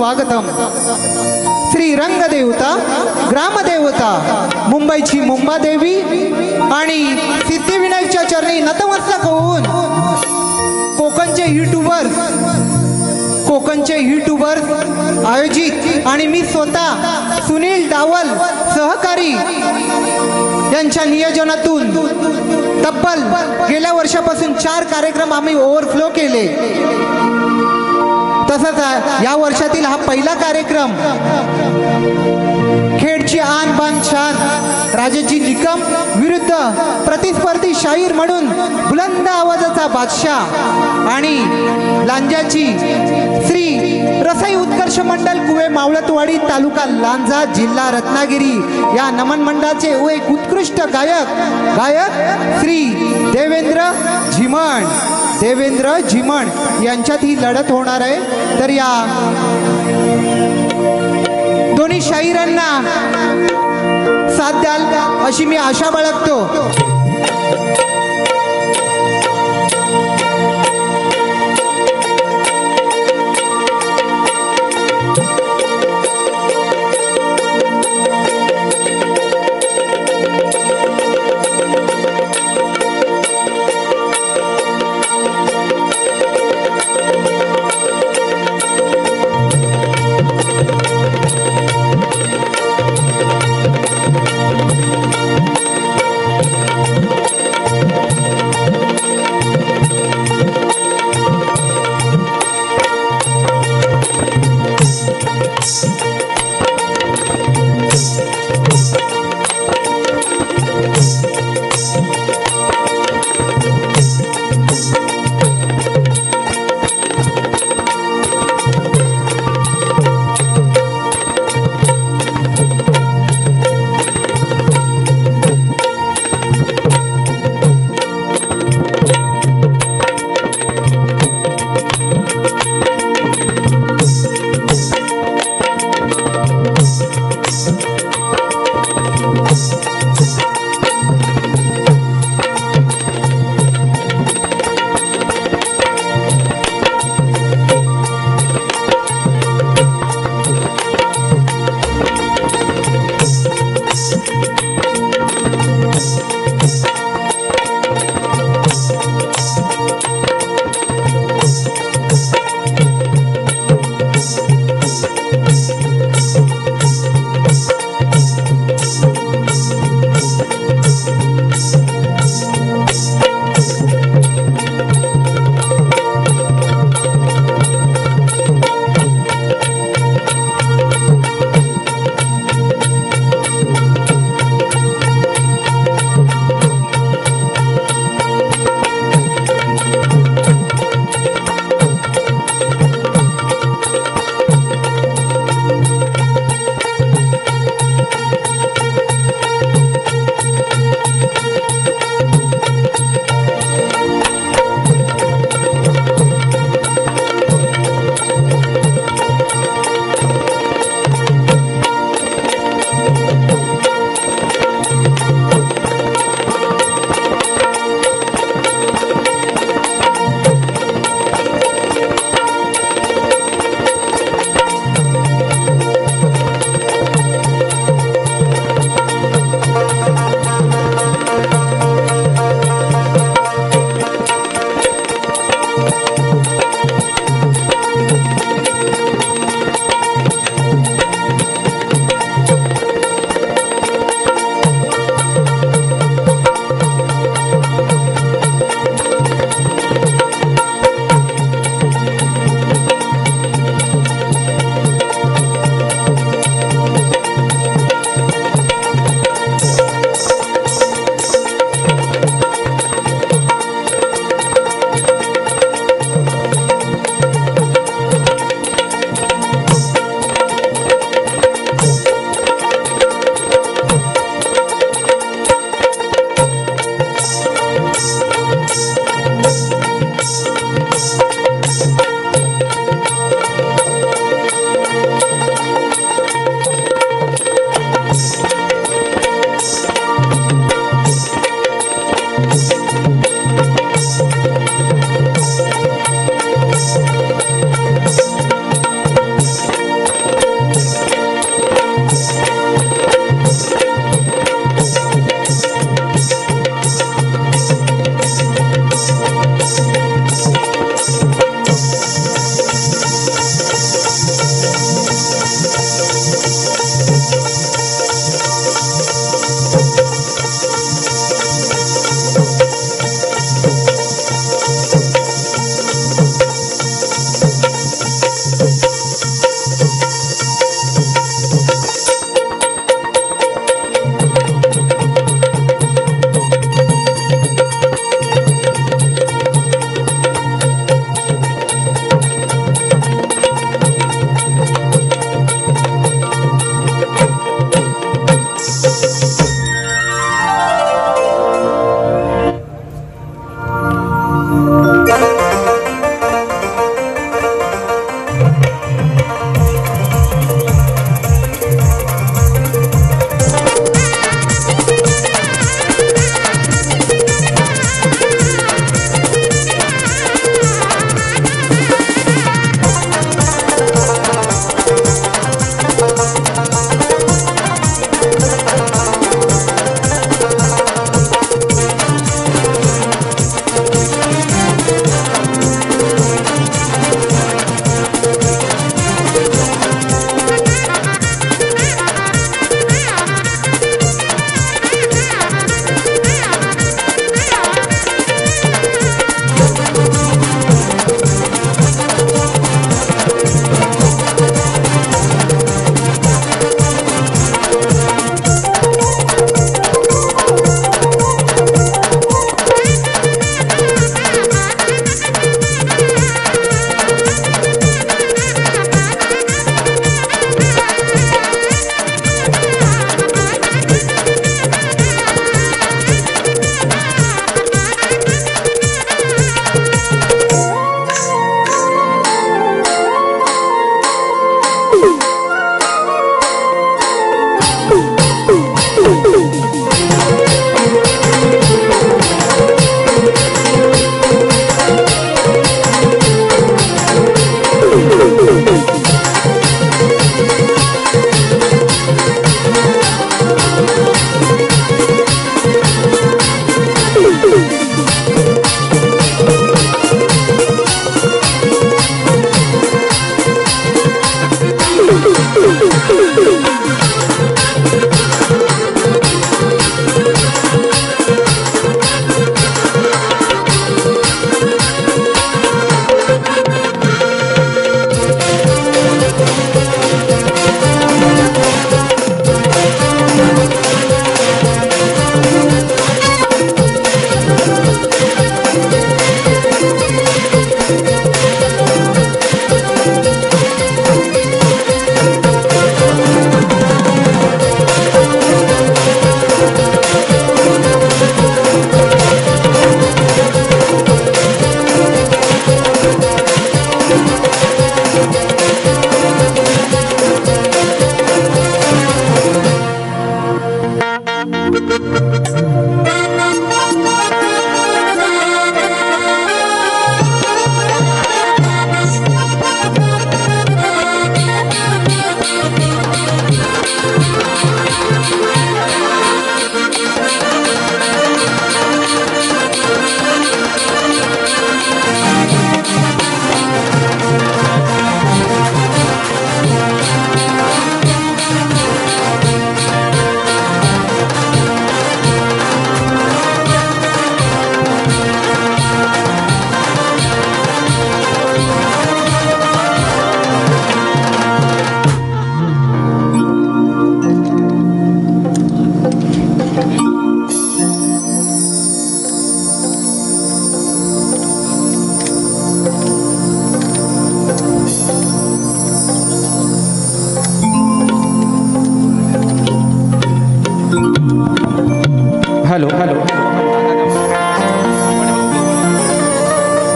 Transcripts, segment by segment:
सुस्वागतम। श्री रंगदेवता, ग्रामदेवता, मुंबईची मुंबादेवी आणि सिद्धिविनायकच्या चरणी नतमस्तक होऊन कोकणचे यूट्यूबर्स आयोजित आणि मी स्वतः सुनील डावल सहकारी यांच्या नियोजनातून तब्बल गेल्या वर्षापासून 4 कार्यक्रम आम्ही ओव्हरफ्लो केले। तसंच या वर्षातील हा पहिला कार्यक्रम खेडची आन बान शान राजेशजी निकम विरुद्ध प्रतिस्पर्धी शाहीर म्हणून बुलंद आवाजाचा बादशाह आणि लांजाची श्री रसाई उत्कर्ष मंडल कुवे मावळतवाडी तालुका लांजा जिल्हा रत्नागिरी या नमन मंडळाचे एक उत्कृष्ट गायक श्री देवेंद्र झिमण यांच्यात ही लढत होणार आहे। तर या दोन्ही शाहिरांना साथ द्याल अशी मी आशा बाळगतो।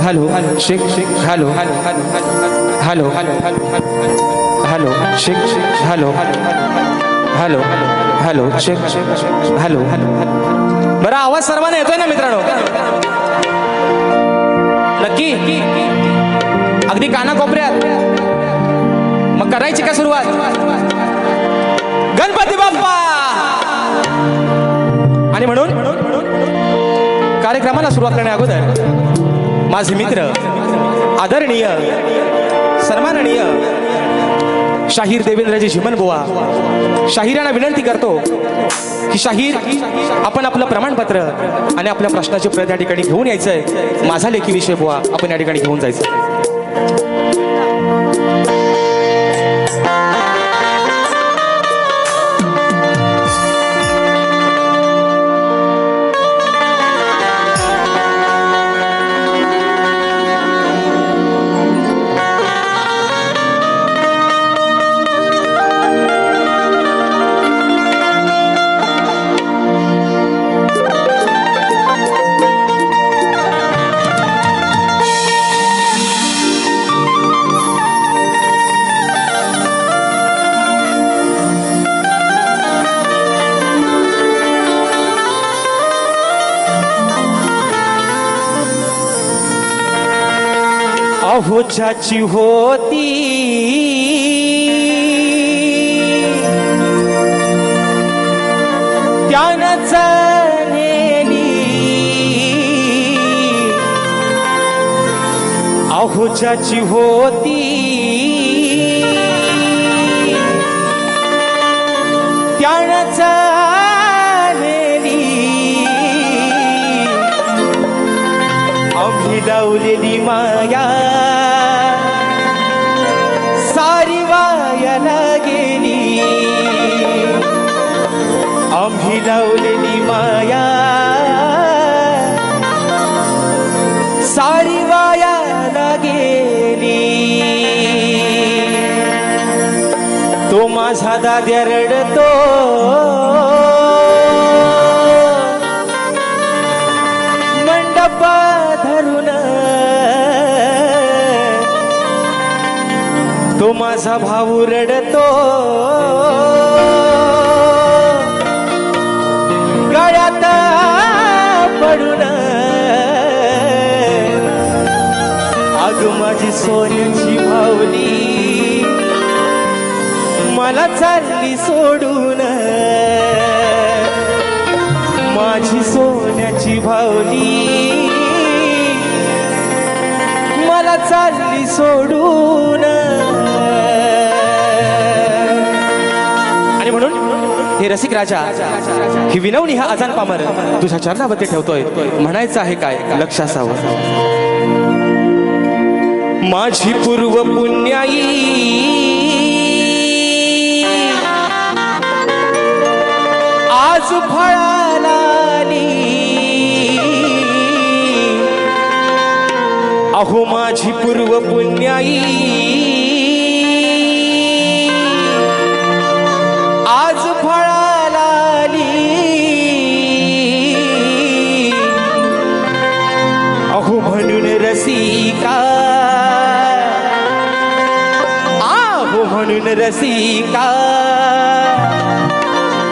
हॅलो शेक हॅलो हॅलो हॅलो शेक हॅलो हॅलो हॅलो शेक हॅलो बरं आवाज सर्वांना येतोय ना मित्रांनो नक्की अगदी कानाकोपऱ्यात मग करायची का सुरुवात गणपती बाप्पा आणि म्हणून कार्यक्रमाला सुरुवात करण्या अगोदर माझे मित्र आदरणीय सन्माननीय शाहीर देवेंद्रजी झिमनबुवा शाहिरांना विनंती करतो की शाहीर आपण आपलं प्रमाणपत्र आणि आपल्या प्रश्नाची प्रत या ठिकाणी घेऊन यायचंय माझा लेखी विषय बुवा आपण या ठिकाणी घेऊन जायचं अहो ज्याची होती त्यानंच नेली अहो ज्याची होती त्यानंच नेली आम्ही लावलेली माया सारी वायाला गेली आम्ही लावलेली माया सारी वायाला गेली तो माझा दाद्या रडतो मंडप धरून तो माझा भाऊ रडतो गळ्यात पडून अग माझी सोन्याची भावली मला चालली सोडून माझी सोन्याची भावली मला चालली सोडून आणि म्हणून हे रसिक राजा ही विनवणी हा आजान पामर तुझ्या चरणावरती ठेवतोय म्हणायचं आहे काय लक्ष असावं माझी पूर्व पुण्याई आज फळाला अहो माझी पूर्व पुण्याई आज फळाला अहो म्हणून रसिका आहो म्हणून रसिका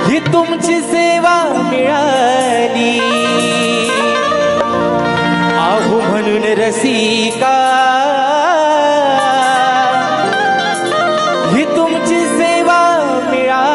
ही तुमची सेवा मिळाली आहो म्हणून रसिका ही तुमची सेवा मिळाली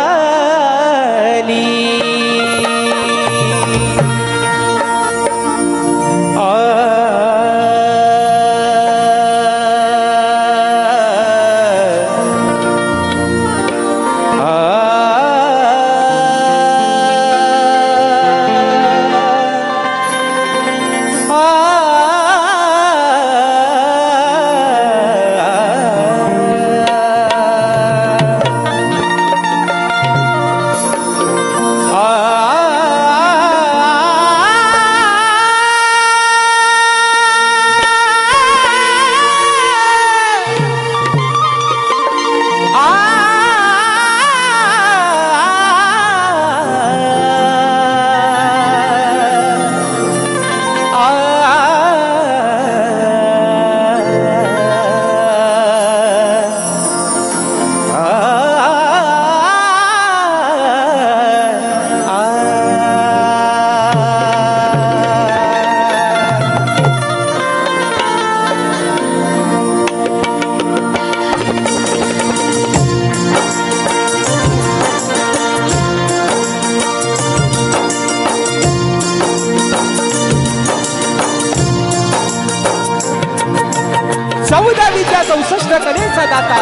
14 विद्या 64 कलेचा दाता,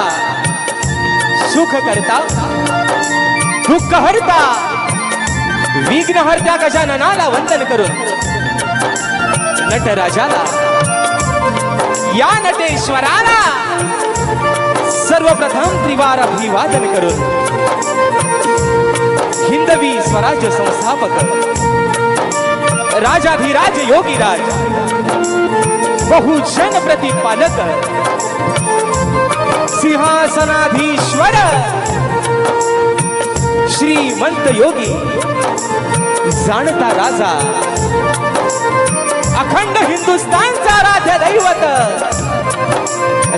सुख करता दुःख हरता, विघ्न हरता गजाननाला वंदन करून नटराजाला या नटेश्वराला सर्वप्रथम त्रिवार अभिवादन करून हिंदवी स्वराज्य संस्थापक राजाधिराज योगीराज बहुजन प्रतिपालक सिंहासनाधीश्वर श्रीमंत योगी जाणता राजा अखंड हिंदुस्थानचा राजा दैवत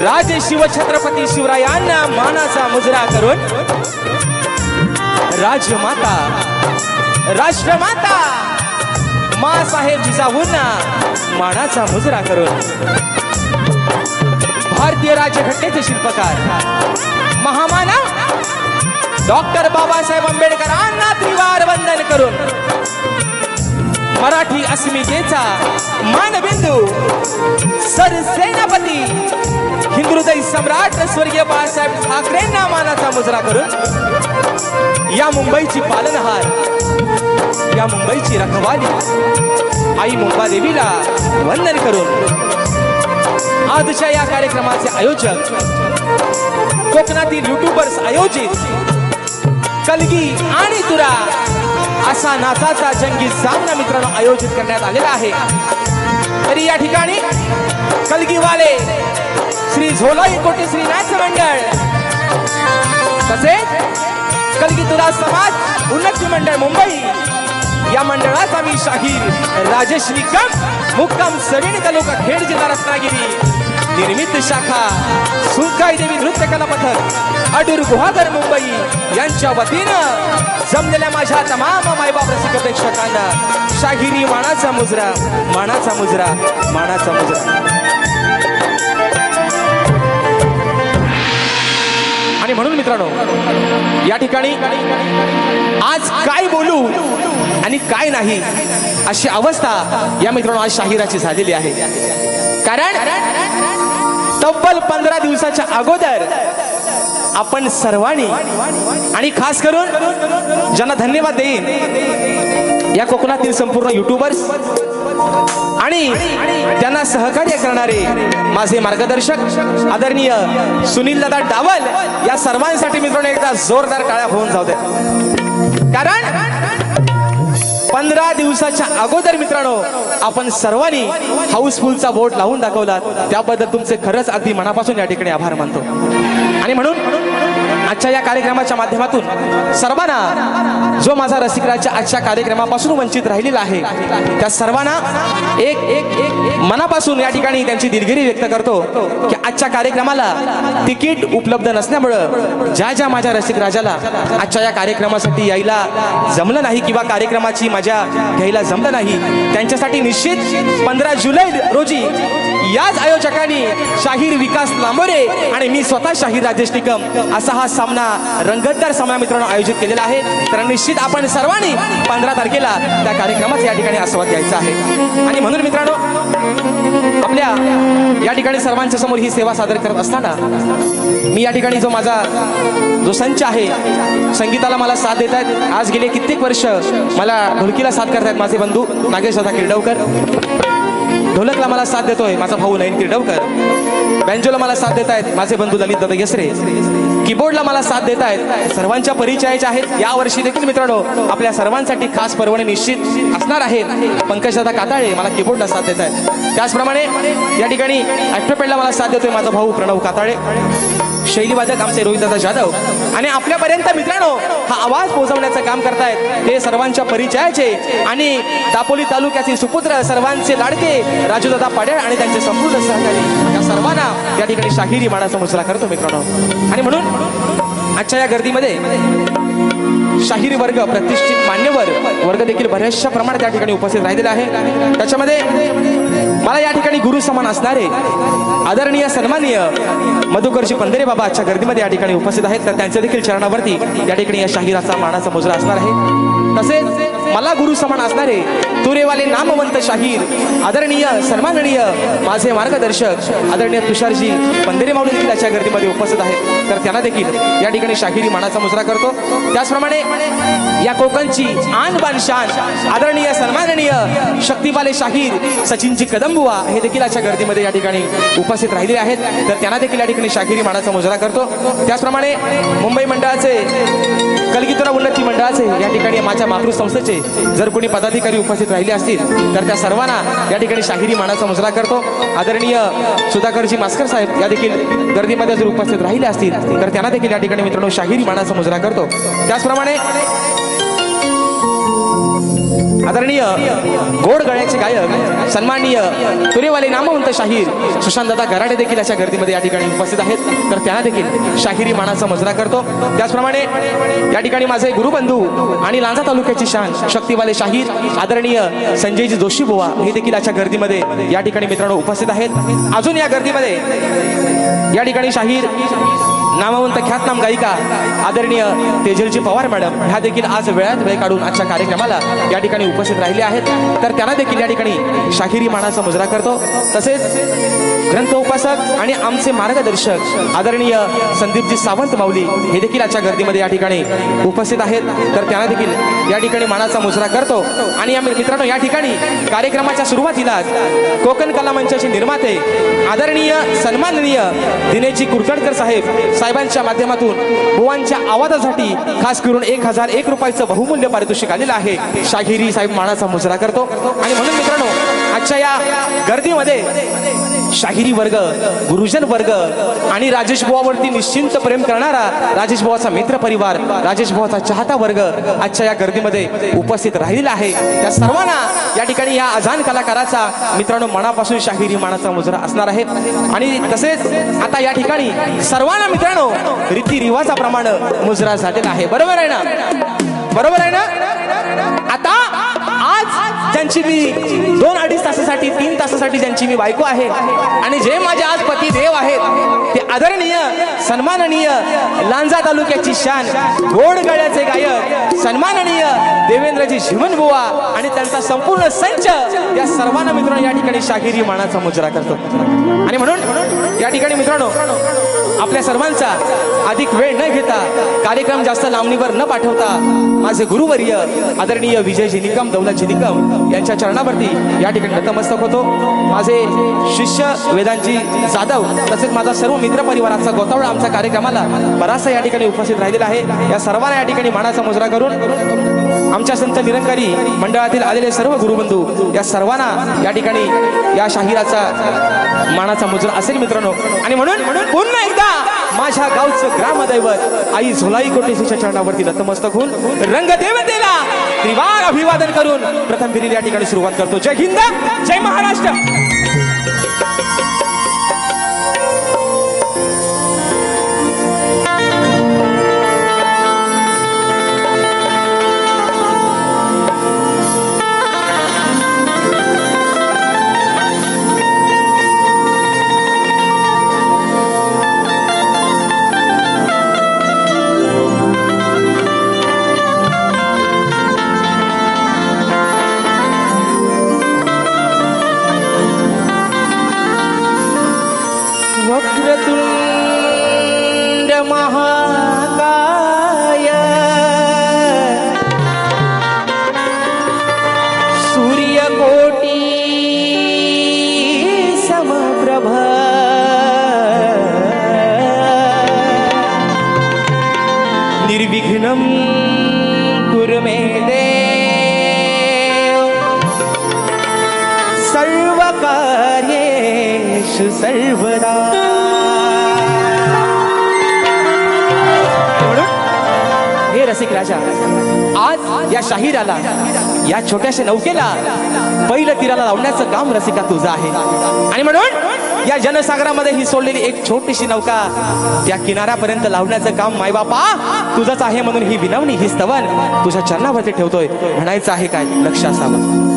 राजे शिव छत्रपती शिवरायांना मानाचा मुजरा करून राजमाता राष्ट्रमाता माँ साहेब जिजाऊंना मानाचा मुजरा करून भारतीय राज्यघटनेचे शिल्पकार महामानव डॉक्टर बाबासाहेब आंबेडकरांना त्रिवार वंदन करून मराठी अस्मितेचा मानबिंदू सरसेनापती हिंदुहृदय सम्राट स्वर्गीय बाळासाहेब ठाकरेंना मानाचा मुजरा करून या मुंबईची पालनहार, या मुंबईची रखवाली आई मुंबादेवीला वंदन करून आजच्या या कार्यक्रमाचे आयोजक कोकणातील युट्यूबर्स आयोजित कलगी आणि तुरा असा नाचाचा जंगी सामना मित्रांनो आयोजित करण्यात आलेला आहे। तरी या ठिकाणी कलगीवाले श्री झोलाई कोटी श्री नाट्य मंडळ तसेच कलगी तुरा समाज उन्नती मंडळ मुंबई या मंडळाचा मी शाहीर राजेश निकम मुक्काम सविण तालुका खेड जिल्हा रत्नागिरी निर्मित शाखा सुकाई देवी नृत्य कला पथक अडूर गुहागर मुंबई यांच्या वतीनं जमलेल्या माझ्या तमाम मायबाप रसिक प्रेक्षकांना शाहिरी मानाचा मुजरा मानाचा मुजरा मानाचा मुजरा। आणि म्हणून मित्रांनो या ठिकाणी आज काय बोलू आणि काय नाही अशी अवस्था या मित्रांनो आज शाहिराची झालेली आहे। कारण तब्बल 15 दिवसाच्या अगोदर आपण सर्वांनी आणि खास करून ज्यांना धन्यवाद देईन या कोकणातील संपूर्ण युट्यूबर्स आणि त्यांना सहकार्य करणारे माझे मार्गदर्शक आदरणीय सुनील दादा डावल या सर्वांसाठी मित्रांनो एकदा जोरदार टाळ्या होऊन जाऊ दे। कारण 15 दिवसाच्या अगोदर मित्रांनो आपण सर्वांनी हाऊसफुलचा बोर्ड लावून दाखवला, त्याबद्दल तुमचे खरंच अगदी मनापासून या ठिकाणी आभार मानतो। आणि म्हणून आजच्या या कार्यक्रमाच्या माध्यमातून सर्वांना जो माझा रसिकराज आजच्या कार्यक्रमापासून वंचित राहिलेला आहे त्या सर्वांना एक मनापासून या ठिकाणी त्यांची दिलगिरी व्यक्त करतो की आजच्या कार्यक्रमाला तिकीट उपलब्ध नसल्यामुळं ज्या माझ्या रसिकराजाला आजच्या या कार्यक्रमासाठी यायला जमलं नाही किंवा कार्यक्रमाची मजा घ्यायला जमलं नाही त्यांच्यासाठी निश्चित 15 जुलै रोजी याच आयोजकांनी शाहीर विकास लांबोरे आणि मी स्वतः शाहीर राजेश निकम असा हा सामना रंगतदार सामना मित्रांनो आयोजित केलेला आहे। तर निश्चित आपण सर्वांनी 15 तारखेला त्या कार्यक्रमाचा या ठिकाणी आस्वाद घ्यायचा आहे। आणि म्हणून मित्रांनो आपल्या या ठिकाणी सर्वांच्या समोर ही सेवा सादर करत असताना मी या ठिकाणी जो माझा जो संच आहे संगीताला मला साथ देत आहेत, आज गेले कित्येक वर्ष मला ढोलकीला साथ करतायत माझे बंधू नागेश दादा किर्डवकर, ढोलकला मला साथ देतोय माझा भाऊ नयन किर्डवकर, बँजोला मला साथ देत आहेत माझे बंधू ललित दादा येसरे, कीबोर्डला मला साथ देत आहेत सर्वांच्या परिचयाचे आहेत। या वर्षी देखील मित्रांनो आपल्या सर्वांसाठी खास पर्वणी निश्चित असणार आहे। पंकज दादा काताळे मला कीबोर्डला साथ देत आहेत, त्याचप्रमाणे या ठिकाणी ॲक्टोपॅडला मला साथ देतोय माझा भाऊ प्रणव काताळे, शैलीवादक आमचे रोहितदादा जाधव आणि आपल्यापर्यंत मित्रांनो हा आवाज पोहोचवण्याचं काम करतायत हे सर्वांच्या परिचयाचे आणि दापोली तालुक्याचे सुपुत्र सर्वांचे लाडके राजूदादा पाडेळ आणि त्यांचे संपूर्ण सहकारी या सर्वांना या ठिकाणी शाहिरी मानाचा मुजरा करतो मित्रांनो। आणि म्हणून आजच्या या गर्दीमध्ये शाहिरी वर्ग प्रतिष्ठित मान्यवर वर्ग देखील बऱ्याचशा प्रमाणात या ठिकाणी उपस्थित राहिलेला आहे। त्याच्यामध्ये मला या ठिकाणी गुरु समान असणारे आदरणीय सन्माननीय मधुकरजी पंधरे बाबा आजच्या गर्दीमध्ये या ठिकाणी उपस्थित आहेत, तर त्यांच्या देखील चरणावरती या ठिकाणी या शाहिराचा मानाचा मुजरा असणार आहे। तसेच मला गुरु समान असणारे तुरेवाले नामवंत शाहीर आदरणीय सन्माननीय माझे मार्गदर्शक आदरणीय तुषारजी पंधेरे माऊली देखील याच्या गर्दीमध्ये उपस्थित आहेत. तर त्यांना देखील या ठिकाणी शाहिरी मानाचा मुजरा करतो. त्याचप्रमाणे या कोकणची आन बान शान आदरणीय सन्माननीय शक्तिवाले शाहीर सचिनजी कदमबुवा हे देखील याच्या गर्दीमध्ये या ठिकाणी उपस्थित राहिले आहेत. तर त्यांना देखील या ठिकाणी शाहिरी मानाचा मुजरा करतो. त्याचप्रमाणे मुंबई मंडळाचे कलगीतुरा उन्नती मंडळाचे या ठिकाणी माझ्या मातृसंस्थेचे जर कोणी पदाधिकारी उपस्थित राहिले असतील तर त्या सर्वांना या ठिकाणी शाहिरी मानाचा मुजरा करतो. आदरणीय सुधाकरजी मास्कर साहेब या देखील गर्दीमध्ये जर उपस्थित राहिले असतील तर त्यांना देखील या ठिकाणी मित्रांनो शाहिरी मानाचा मुजरा करतो. त्याचप्रमाणे आदरणीय गोड गळ्याचे गायक सन्माननीय तुरेवाले नामवंत शाहीर सुशांतदादा गराडे देखील अशा गर्दीमध्ये या ठिकाणी उपस्थित आहेत. तर त्यांना देखील शाहिरी मानाचा मुजरा करतो. त्याचप्रमाणे या ठिकाणी माझे गुरुबंधू आणि लांजा तालुक्याची शान शक्तिवाले शाहीर आदरणीय संजयजी जोशी बुवा हे देखील अशा गर्दीमध्ये या ठिकाणी मित्रांनो उपस्थित आहेत. अजून या गर्दीमध्ये या ठिकाणी शाहीर नामवंत ख्यातनाम गायिका आदरणीय तेजलजी पवार मॅडम ह्या देखील आज वेळात वेळ काढून आजच्या कार्यक्रमाला या ठिकाणी उपस्थित राहिले आहेत. तर त्यांना देखील या ठिकाणी शाहिरी मानाचा मुजरा करतो. तसेच ग्रंथ उपासक आणि आमचे मार्गदर्शक आदरणीय संदीपजी सावंत माऊली हे देखील आजच्या गर्दीमध्ये या ठिकाणी उपस्थित आहेत. तर त्यांना देखील या ठिकाणी मानाचा मुजरा करतो. आणि मित्रांनो या ठिकाणी कार्यक्रमाच्या सुरुवातीला कोकण कला मंचाचे निर्माते आदरणीय सन्माननीय दिनेशजी कुरकडकर साहेबांच्या माध्यमातून बुवांच्या आवाजासाठी खास करून 1001 रुपयाचं बहुमूल्य पारितोषिक आलेलं आहे. शाहिरी साहेब मानाचा मुजरा करतो. आणि म्हणून मित्रांनो आजच्या या गर्दीमध्ये शाहिरी वर्ग गुरुजन वर्ग आणि राजेश बुवावरती निश्चिंत प्रेम करणारा राजेश बुवाचा मित्र परिवार राजेश बुवाचा चाहता वर्ग आजच्या या गर्दीमध्ये उपस्थित राहिलेला आहे. त्या सर्वांना या ठिकाणी या अजान कलाकाराचा मित्रांनो मनापासून शाहिरी मानाचा मुजरा असणार आहे. आणि तसेच आता या ठिकाणी सर्वांना मित्रांनो रीतिरिवाजाप्रमाणे मुजरा झालेला आहे. बरोबर आहे ना? बरोबर आहे ना? आता आज ज्यांची मी 2-2.5 तासासाठी 3 तासासाठी ज्यांची मी बायको आहे आणि जे माझे आज पती देव आहेत ते आदरणीय सन्माननीय लांजा तालुक्याची शान गोड गळ्याचे गायक सन्माननीय देवेंद्रजी झिमनबुवा आणि त्यांचा संपूर्ण संच या सर्वांना मित्रांनो या ठिकाणी शाहिरी मानाचा मुजरा करतो. आणि म्हणून या ठिकाणी मित्रांनो आपल्या सर्वांचा अधिक वेळ न घेता कार्यक्रम जास्त लांबणीवर न पाठवता माझे गुरुवर्य आदरणीय विजयजी निकम दौलतजी निकम यांच्या चरणावरती या ठिकाणी नतमस्तक होतो. माझे शिष्य वेदांतजी जाधव तसेच माझा सर्व मित्र परिवाराचा गोतावळा आमच्या कार्यक्रमाला बराचसा या ठिकाणी उपस्थित राहिलेला आहे. या सर्वांना या ठिकाणी मानाचा मुजरा करून आमच्या संत निरंकारी मंडळातील आलेले सर्व गुरुबंधू या सर्वांना या ठिकाणी या शाहिराचा मानाचा मुजरा असेल मित्रांनो. आणि म्हणून पुन्हा एकदा माझ्या गावचं ग्रामदैवत आई झोलाई कोटेशीच्या चरणावरती नतमस्तक होऊन रंगदेवतेला त्रिवार अभिवादन करून प्रथम फेरीला या ठिकाणी सुरुवात करतो. जय हिंद, जय महाराष्ट्र. वक्रतुंड महाकाय सूर्यकोटी समप्रभ निर्विघ्नं कुरु मे देव सर्वकार्येषु सर्वदा. हे रसिक राजा आज या शाहिराला या छोट्याशा नौकेला पहिलं तीराला लावण्याचं काम रसिका तुझं आहे. आणि म्हणून या जनसागरामध्ये ही सोडलेली एक छोटीशी नौका त्या किनाऱ्यापर्यंत लावण्याचं काम मायबापा तुझंच आहे. म्हणून ही विनवणी ही स्तवन तुझ्या चरणावरती ठेवतोय. म्हणायचं आहे काय लक्ष असावं.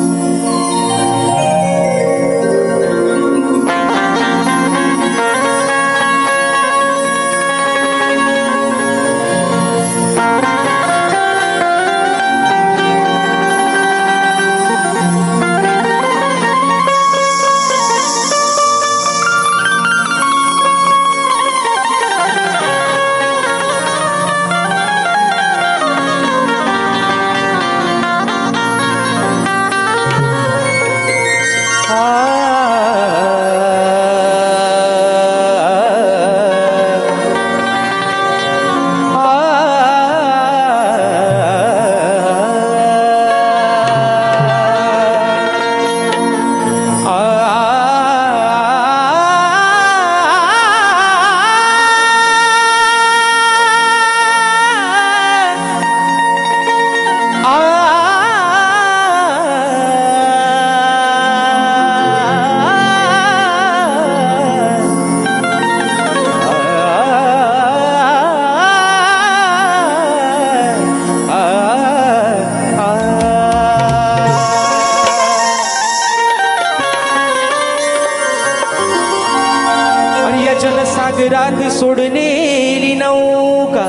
जनसागरात सोडलेली नौका,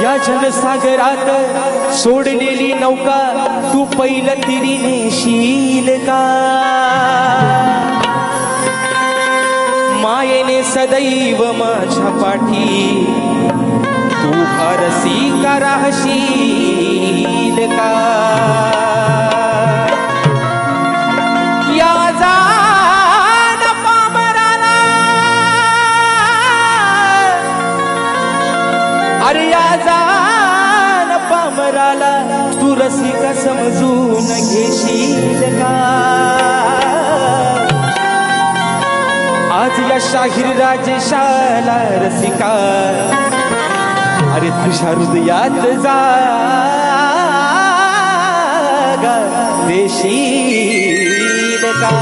या जनसागरात सोडलेली नौका तू पहिलं तिरी नेशील का? मायेने सदैव माझ्या पाठी तू भारसी का राहशील का? या जाण पामराला, अरे या जाण पामराला तू रसिका समजून घेशील का? आज या शाहीर राजेशाला रसिका, अरे तुझ्या हृदयात जागा देशील का?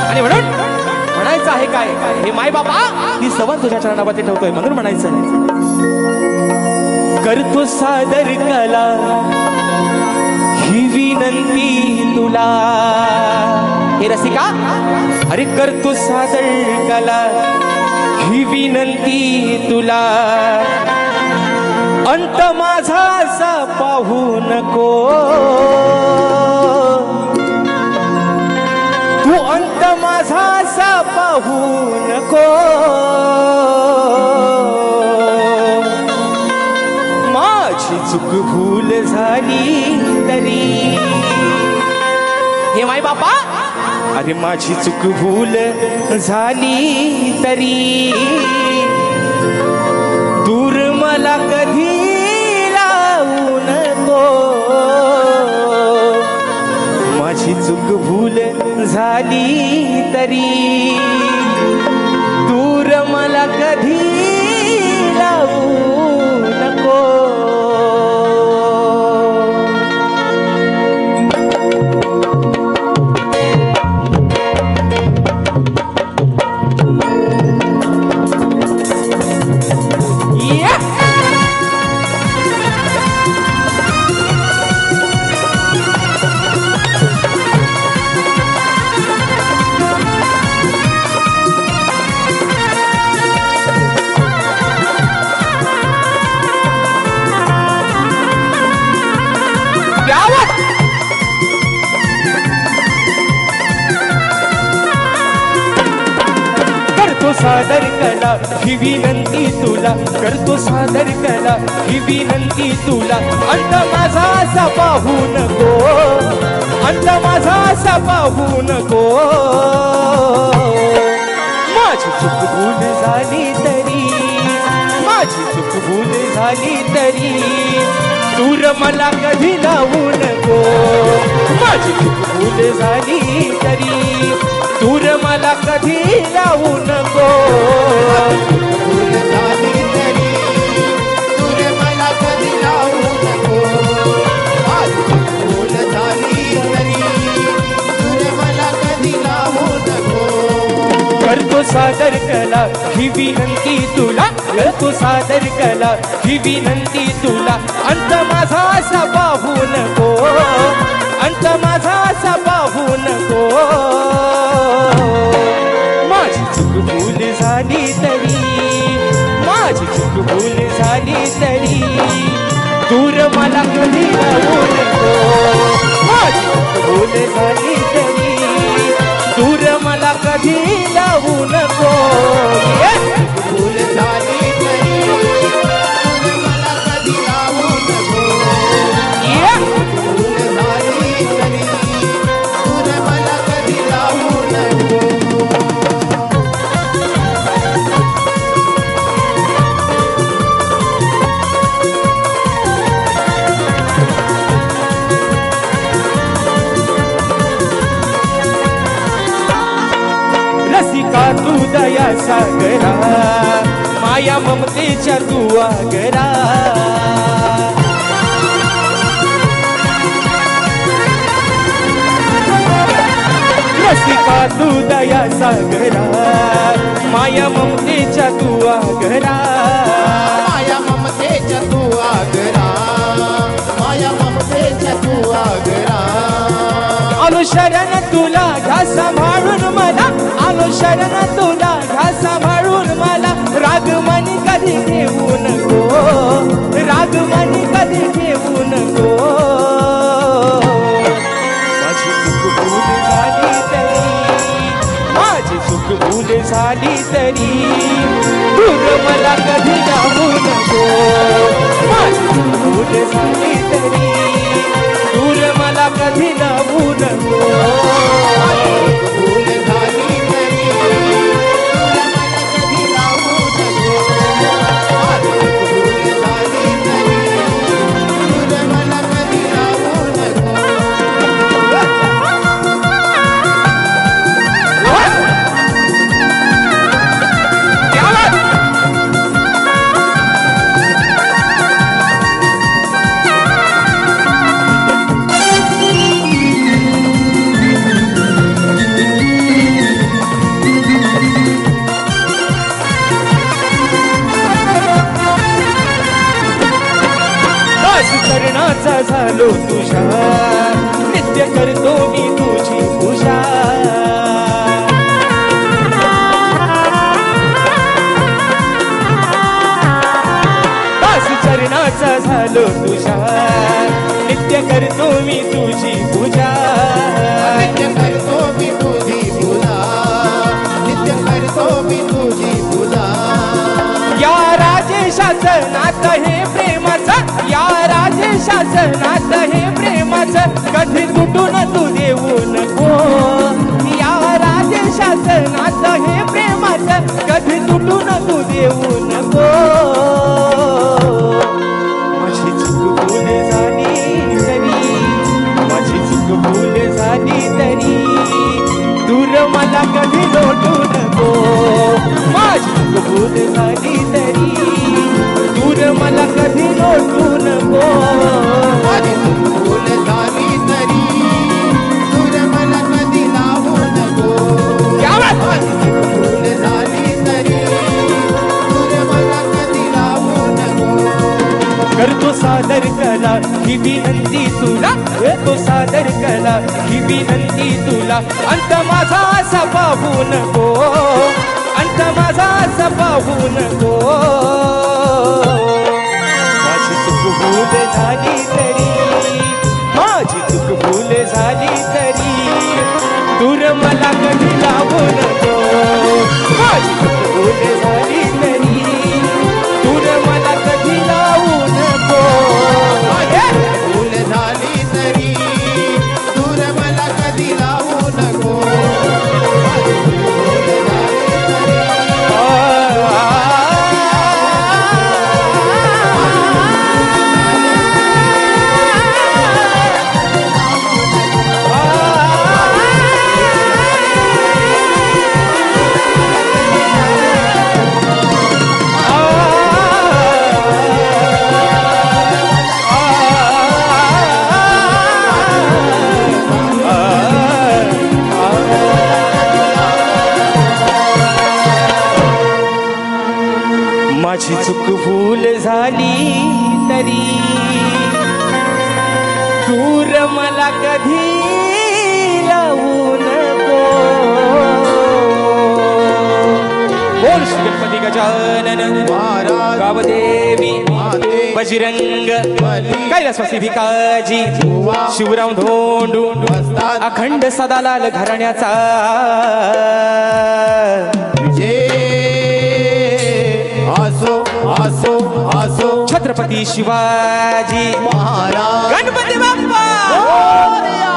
आणि म्हणून म्हणायचं आहे काय, हे माय बाबा ती सवन तुझ्या चरणावरती ठेवतोय म्हणून म्हणायचं करतो सादर कला ही विनंती तुला. हे रसिका, अरे करतो सादर कला ही विनंती तुला. अंत माझा असा पाहू नको तू, अंत माझा असा पाहू नको. माझी चूक भूल झाली तरी, हे माय बापा, अरे माझी चूक भूल झाली तरी दूर मला कधी लावू नको. माझी चूक भूल झाली तरी दूर मला कधी लावू नको. करतो सादर कला ही विनंती तुला, करतो सादर कला ही विनंती तुला. अंत माझा असा पाहू नको, अंत माझा असा पाहू नको. माझी चूक भूल झाली तरी, माझी चूक भूल झाली तरी दूर मला कधी लावू नको. माझी चूक भूल झाली तरी दूर मला कधी लावू नको. भूल झाली तरी दूर मला कधी लावू नको. भूल झाली तरी दूर मला कधी लावू नको. करतो सादर कला ही विनंती तुला, करतो सादर कला ही विनंती तुला. अंत माझा असा पाहू नको, अंत माझा असा पाहू नको. माझी चूक भूल झाली तरी, माझी चूक भूल झाली तरी दूर मला कधी लावू नको. माझी चूक भूल झाली तरी दूर मला कधी लावू नको. भूल झाली तरी दूर मला कधी लावू नको. भूल झाली तरी दूर मला कधी लावू नको. रसिका तू दया सागरा, माया ममतेच्या तू आगरा. रसिका तू दया सागरा, माया ममतेच्या तू आगरा. माया ममतेच्या तू आगरा, माया ममतेच्या तू आगरा. अनुशरण तुला घ्या सांभाळून शरण तुला घ्या सांभाळून मला रागमणी कधी घेऊ नको रागमणी कधी घेऊ नको माझी चूक भूल झाली तरी माझी चूक भूल झाली तरी दूर मला कधी जाऊ नको माझी चूक भूल झाली तरी दूर मला कधी जाऊ नको भूल झाली तरी तुला मला कधी लावू नको भूल झाली तरी तुला मला कधी लावू नको चरणाचा झालो तुझ्या नित्य करतो मी तुझी पूजा दास चरणाचा झालो तुझ्या नित्य करतो मी तुझी पूजा नित्य करतो मी तुझी पूजा नित्य करतो मी तुझी पूजा या राजेशासनात हे प्रेमाचं या राजेशासनात हे प्रेमाचं कधी तुटून तू देऊ नको या राजेशासनात हे प्रेमाचं कधी तुटून तू देऊ नको माझी चूक भूल झाली तरी माझी चूक भूल झाली तरी दूर मला कधी लोटू नको माझी चूक भूल झाली तरी दूर मला कधी लोटू नको माझी चूक भूल झाली तरी तुला मला कधी लावू नको माझी चूक भूल झाली तरी तुला मला कधी लावू नको करतो सादर कला ही विनंती तुला करतो सादर कला ही विनंती तुला अंत माझा असा पाहू नको अंत माझा असा पाहू नको माझी चूक भूल झाली तरी माझी चूक भूल झाली तरी दूर मला कधी लावू नको माझी चूक भूल झाली तरी दूर मला कधी लावू नको भूल झाली तरी तुला मला कधी लावू नको भूल झाली तरी माझी चूक भूल झाली तरी दूर मला कधी लावू नको बोल श्री गणपती गजानन महाराज गावदेवी माते बजरंग बली कैलासवासी भिकाजी शिवराम धोंडू वस्ताद अखंड सदालाल घराण्याचा विजय आसो आसो आसो छत्रपती शिवाजी महाराज गणपती बाप्पा मोरया.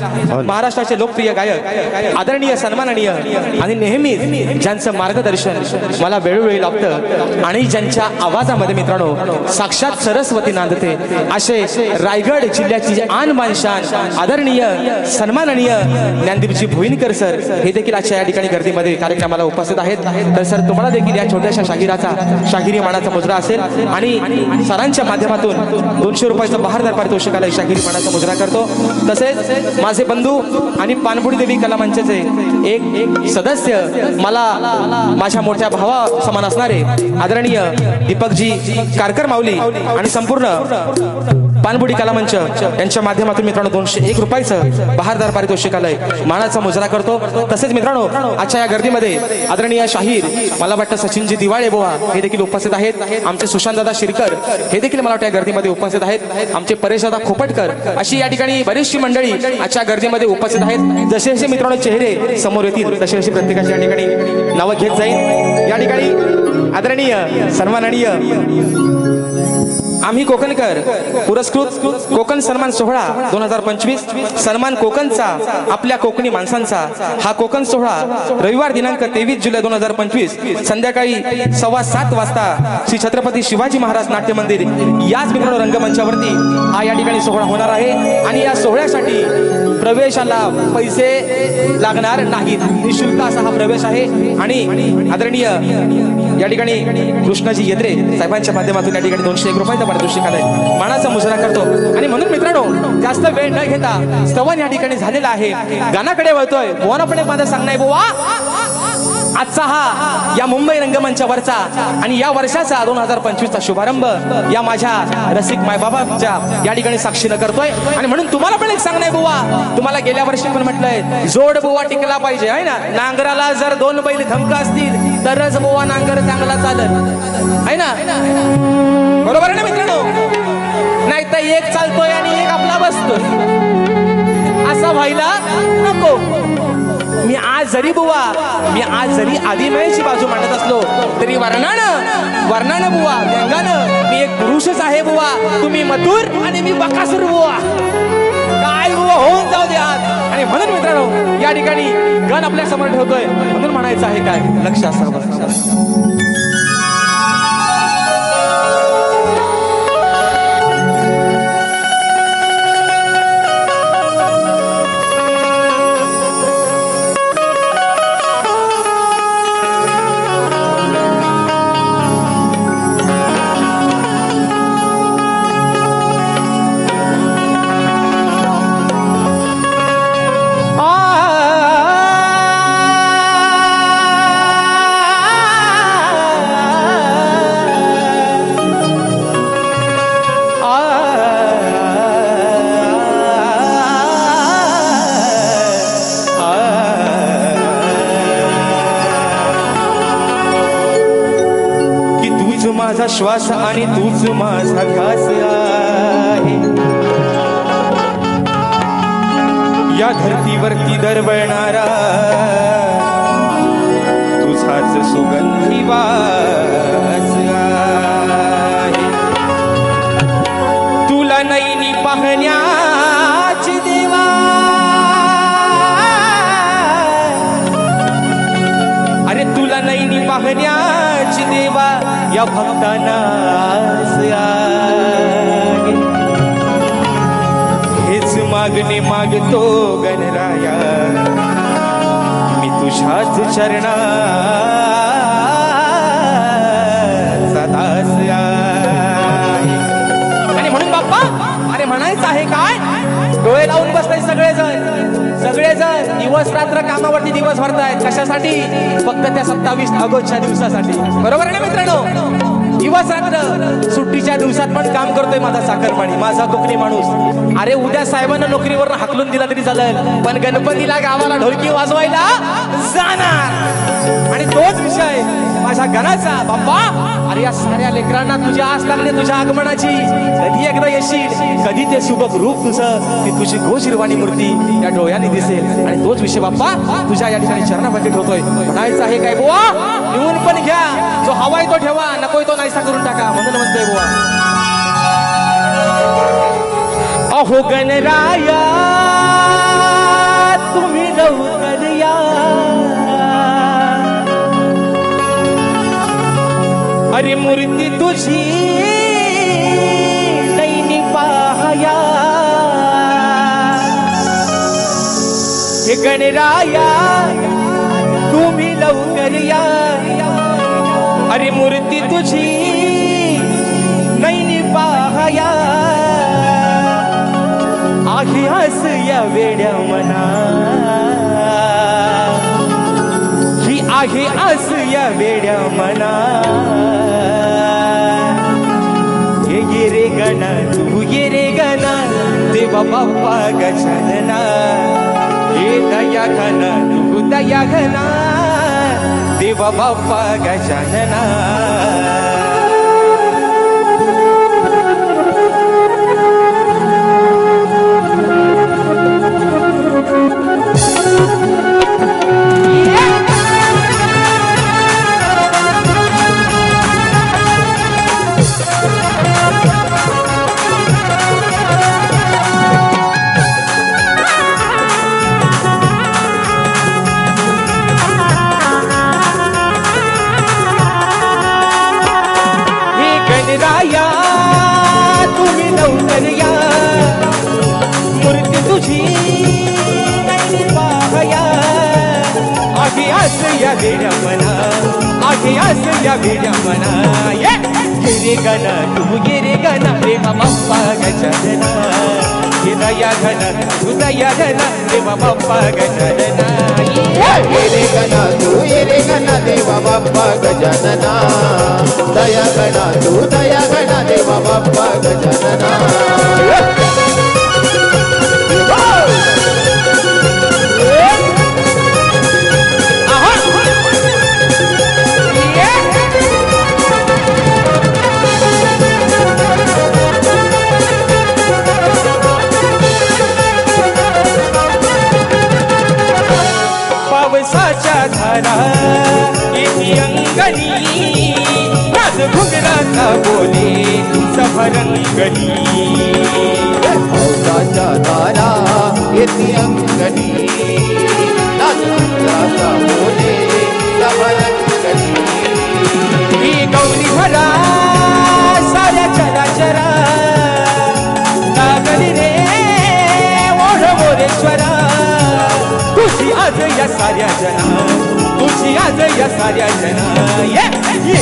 महाराष्ट्राचे लोकप्रिय गायक, आदरणीय सन्माननीय आणि नेहमीच ज्यांचं मार्गदर्शन मला वेळोवेळी लाभतं आणि ज्यांच्या आवाजामध्ये मित्रांनो साक्षात सरस्वती नांदते असे रायगड जिल्ह्याची आन बान शान आदरणीय सन्माननीय ज्ञानदीपजी भोईनकर सर हे देखील आजच्या या ठिकाणी गर्दीमध्ये कार्यक्रमाला उपस्थित आहेत. तर सर तुम्हाला देखील या छोट्याशा शाहिरी मानाचा मुजरा असेल आणि सरांच्या माध्यमातून 200 रुपयाचं बहारदार पारितोषिकाला शाहिरी मानाचा मुजरा करतो. तसेच माझे बंधू आणि पानपुडी देवी कला मंचाचे एक सदस्य मला माझ्या मोठ्या भावा समान असणारे आदरणीय दीपकजी कारकर माऊली आणि संपूर्ण पानपुडी कला मंच यांच्या माध्यमातून मित्रांनो 201 रुपयाचं बहारदार पारितोषिकालय मानाचा मुजरा करतो. तसेच मित्रांनो आजच्या या गर्दीमध्ये आदरणीय शाहीर मला वाटतं सचिनजी दिवाळे बुवा हे देखील उपस्थित आहेत. आमचे सुशांतदादा शिरकर हे देखील मला वाटतं या गर्दीमध्ये उपस्थित आहेत. आमचे परेशदादा खोपटकर अशी या ठिकाणी बरीचशी मंडळी आजच्या गर्दीमध्ये उपस्थित आहेत. जसे जसे मित्रांनो चेहरे समोर येतील तसे तसे प्रत्येकाच्या या ठिकाणी नावं घेत जाईल. या ठिकाणी आदरणीय सन्माननीय आम्ही कोकणकर पुरस्कृत कोकण सन्मान सोहळा 2025 सन्मान कोकणचा आपल्या कोकणी माणसांचा हा कोकण सोहळा रविवार दिनांक 23 जुलै 2025 संध्याकाळी 7:15 वाजता श्री छत्रपती शिवाजी महाराज नाट्य मंदिर याच मित्रांनो रंगमंचावरती हा या ठिकाणी सोहळा होणार आहे. आणि या सोहळ्यासाठी प्रवेशाला पैसे लागणार नाहीत, निशुल्क असा हा प्रवेश आहे. आणि आदरणीय या ठिकाणी कृष्णाजी येद्रे साहेबांच्या माध्यमातून या ठिकाणी 201 रुपयाचा पारितोषिकालय मानाचा मुजरा करतो. आणि म्हणून मित्रांनो जास्त वेळ न घेता स्तवन या ठिकाणी झालेला आहे. गाण्याकडे वळतोय. बोवानापणे माझं सांगणं आहे बुवा आजचा हा या मुंबई रंगमंचावरचा आणि या वर्षाचा 2025चा शुभारंभ या माझ्या रसिक मायबाबाच्या या ठिकाणी साक्षीनं करतोय. आणि म्हणून तुम्हाला पण एक सांगणं आहे बुवा, तुम्हाला गेल्या वर्षी पण म्हटलंय जोड बुवा टिकला पाहिजे आहे ना. नांगराला जर 2 बैल धमका असतील तरच बुवा नांगर चांगला चालत आहे ना. बरोबर आहे ना मित्रांनो. नाही तर एक चालतोय आणि एक आपला बसतोय असं व्हायला नको. मी आज जरी आदिमयची बाजू मांडत असलो तरी वर्णानं बुवा व्यंगानं मी एक पुरुषच आहे बुवा. तुम्ही मथुर आणि मी बकासूर बुवा. काय बुवा होऊन जाऊ द्या. आणि म्हणून मित्रांनो या ठिकाणी गण आपल्या समोर ठेवतोय म्हणून म्हणायचं आहे काय लक्ष असावं. माझा श्वास आणि तूच माझा घास आहे. या धरतीवरती दरवळणारा तुझाच सुगंधी वास आहे. तुला नैनी पाहण्याची देवा अरे तुला नैनी पाहण्याची देवा या भक्तांना हेच मागणे मागतो गणराया मी तुझ्याच चरणाचा दास आहे. आणि म्हणून बाप्पा अरे म्हणायचं आहे काय डोळे लावून बसताय सगळेजण दिवस रात्र कामावरती दिवस भरतायत. कशासाठी? फक्त त्या 27 ऑगस्टच्या दिवसासाठी. बरोबर आहे ना मित्रांनो. दिवस रात्र सुट्टीच्या दिवसात पण काम करतोय माझा साखरपाणी माझा कोकणी माणूस. अरे उद्या साहेबांना नोकरीवर हाकलून दिला तरी चालेल पण गणपतीला गावाला ढोलकी वाजवायला जाणार. आणि तोच विषय माझ्या घराचा बाप्पा. अरे या साऱ्या लेकरांना तुझी आस लागली तुझ्या आगमनाची. कधी एकदा येशील कधी ते सुबक रूप तुझं ती तुझी गोशिरवाणी मूर्ती या डोळ्याने दिसेल. आणि तोच विषय बाप्पा तुझ्या या ठिकाणी चरणापाठी ठेवतोय. म्हणायचं आहे काय बुवा लिहून पण घ्या. जो हवाय तो ठेवा नकोय तो नाहीसा करून टाका. म्हणून म्हणतोय बुवा अहो गणराया अरे मूर्ती तुझी नैनी पाहया हे गणराया तुम्ही लवकर या अरे मूर्ती तुझी नैनी पाहया आहे आस या वेड्या मना ही आहे आस या वेड्या मना हे गे रे गणा तू गे रे गणा देवा बाप्पा गजानना हे दया घना तू दया घना देवा बाप्पा गजानना गणराया तुम्ही लवकर या मूर्ती तुझी नैनी पाहया आहे आस या वेड्या मना आहे आस या वेड्या मना गे रे गणा तू गे रे गणा देवा बाप्पा गजानना हे दया घना तू दया घना देवा बाप्पा गजानना ये रे गणा तू ये रे गणा देवा बाप्पा गजानना दया गणा तू दया गणा देवा बाप्पा गजानना पावसाच्या धारा येती अंगणी नाच घुंगराचा बोले सभरंगणी पावसाच्या धारा येती अंगणी नाचुराचा बोले सभरंगणी ही गौरी भरा साऱ्या चराचरा लागली रे ओढ मोरेश्वरा तुझी आज या साऱ्या जना तुझी आज या साऱ्या जना ये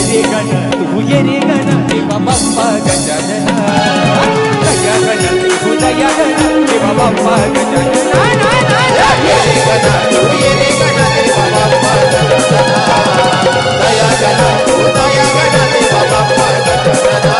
रे गणा तू ये रे गणा देवा बाप्पा गजानना दया गणा तू दया गणा देवा बाप्पा गजानना ये रे गणा तू ये रे गणा देवा बाप्पा गजानना दया गणा तू दया गणा देवा बाप्पा गजानना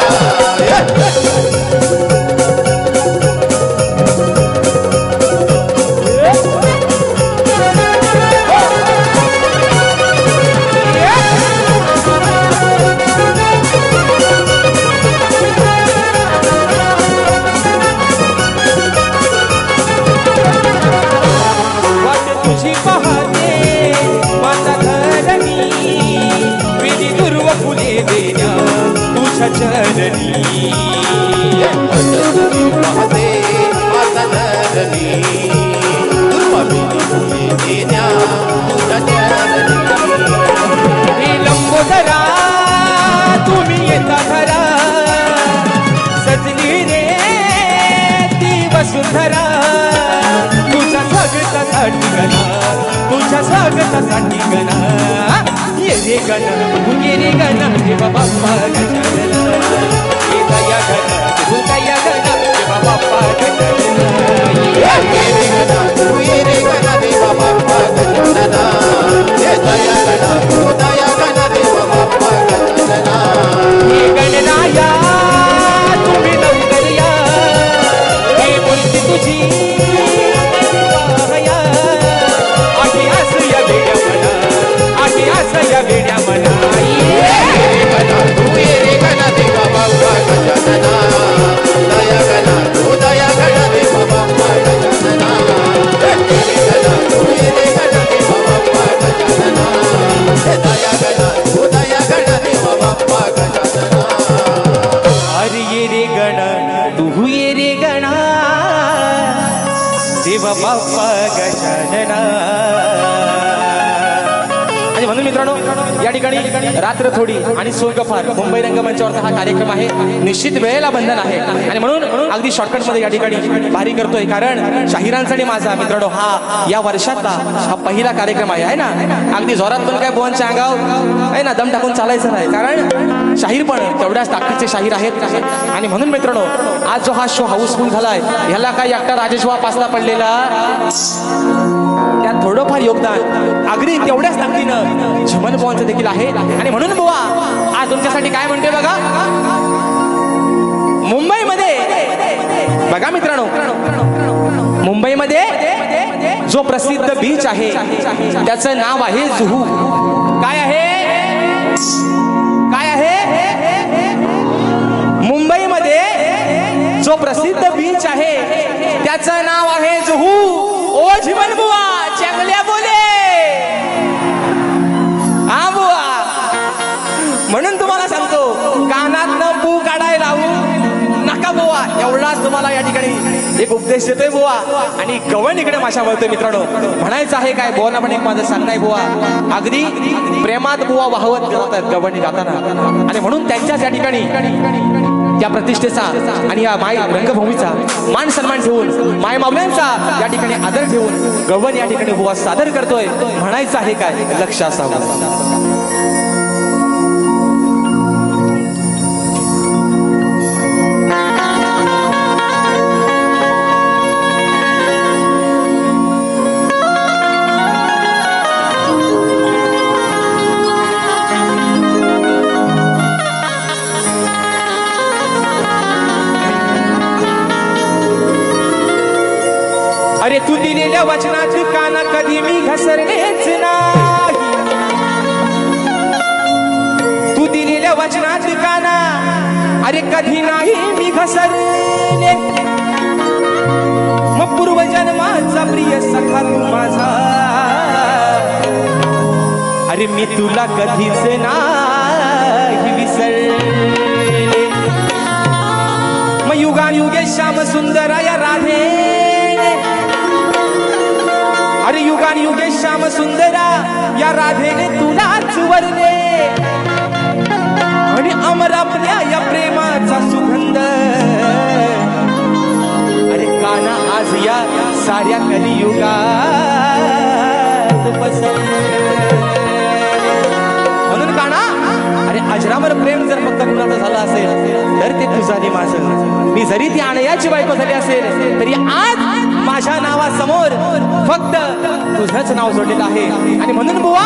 तुझ्या चरणी पाहते माता धरणी दुर्वाबिनी फुले देण्या तुझ्या चरणी हे लंबोदरा तुम्ही येता घरा सजली रे ती वसुंधरा तुझ्या स्वागतासाठी गणा तुझ्या स्वागतासाठी गणा ये रे गणा तू ये रे गणा देवा बाप्पा गजानना हे दया गणा तू दया गणा देवा बाप्पा गजानना ये रे गणा तू ये रे गणा देवा बाप्पा गजानना हे दया गणा तू दया गणा देवा बाप्पा गजानना हे गणराया तुम्ही लवकर या हे मूर्ती तुझी पाहया आहे आस या वेड्या मना आहे आस या वेड्या मना ये रे गणा तू ये रे गणा या ठिकाणी रात्र थोडी आणि सोंग फार मुंबई रंगमंचावरचा हा कार्यक्रम आहे. निश्चित वेळेला बंधन आहे आणि म्हणून अगदी शॉर्टकट मध्ये या ठिकाणी भारी करतोय. कारण शाहिरांसाठी माझा मित्रांनो हा या वर्षातला हा पहिला कार्यक्रम आहे ना. अगदी जोरात पण काय बोनच्या अंगावर आहे ना दम टाकून चालायचं नाही. कारण शाहीर पण तेवढ्याच ताकदीचे शाहीर आहेत आणि म्हणून मित्रांनो आज जो हा शो हाऊसफुल झालाय ह्याला काही एकटा राजेश पासला पडलेला त्यात थोडंफार योगदान अगदी तेवढ्याच ताकदीनं झिमन बुवांचं देखील आहे. आणि म्हणून बुवा आज तुमच्यासाठी काय म्हणते बघा. मुंबईमध्ये बघा मित्रांनो मुंबईमध्ये जो प्रसिद्ध बीच आहे त्याचं नाव आहे जुहू. काय आहे काय आहे मुंबईमध्ये जो प्रसिद्ध बीच आहे त्याचं नाव आहे जुहू. ओ झिमन बुवा चांगल्या बोले हा बुवा. म्हणून तुम्हाला सांगतो कानातनं पू काढायला लावू नका बुवा. एवढाच तुम्हाला या ठिकाणी एक उपदेश देतोय बुवा. आणि गवण इकडे माशा वळतोय मित्रांनो. म्हणायचं आहे काय बुवा पण एक माझं सांगणं आहे बुवा. अगदी प्रेमात बुवा वाहवत जातात गवणी गाताना आणि म्हणून त्यांच्याच या ठिकाणी त्या प्रतिष्ठेचा आणि या माय रंगभूमीचा मान सन्मान ठेवून माय माऊल्यांचा या ठिकाणी आदर ठेवून गवण या ठिकाणी बुवा सादर करतोय. म्हणायचं आहे काय लक्ष असावं. अरे तू दिलेल्या वचनात काना कधी मी घसरलेच नाही. तू दिलेल्या वचनात काना अरे कधी नाही मी घसरले. मग पूर्वजन्माचा प्रिय सखा तू माझा अरे मी तुला कधीच नाही विसरले. मग युगानुगे श्याम सुंदर या राधे अरे युगानुगे श्याम सुंदरा या राधेने तुलाच वरले. आणि अमर आपल्या या प्रेमाचा सुगंध अरे काना आज या साऱ्या कलियुगात पसरले. म्हणून काना अरे अजरामर प्रेम जर फक्त कुणाचं झालं असेल तर ते तुझं आणि माझं. मी जरी ती आणयाची बायको झाली असेल तरी आज माझ्या नावासमोर फक्त तुझंच नाव जोडलेलं आहे. आणि म्हणून बुवा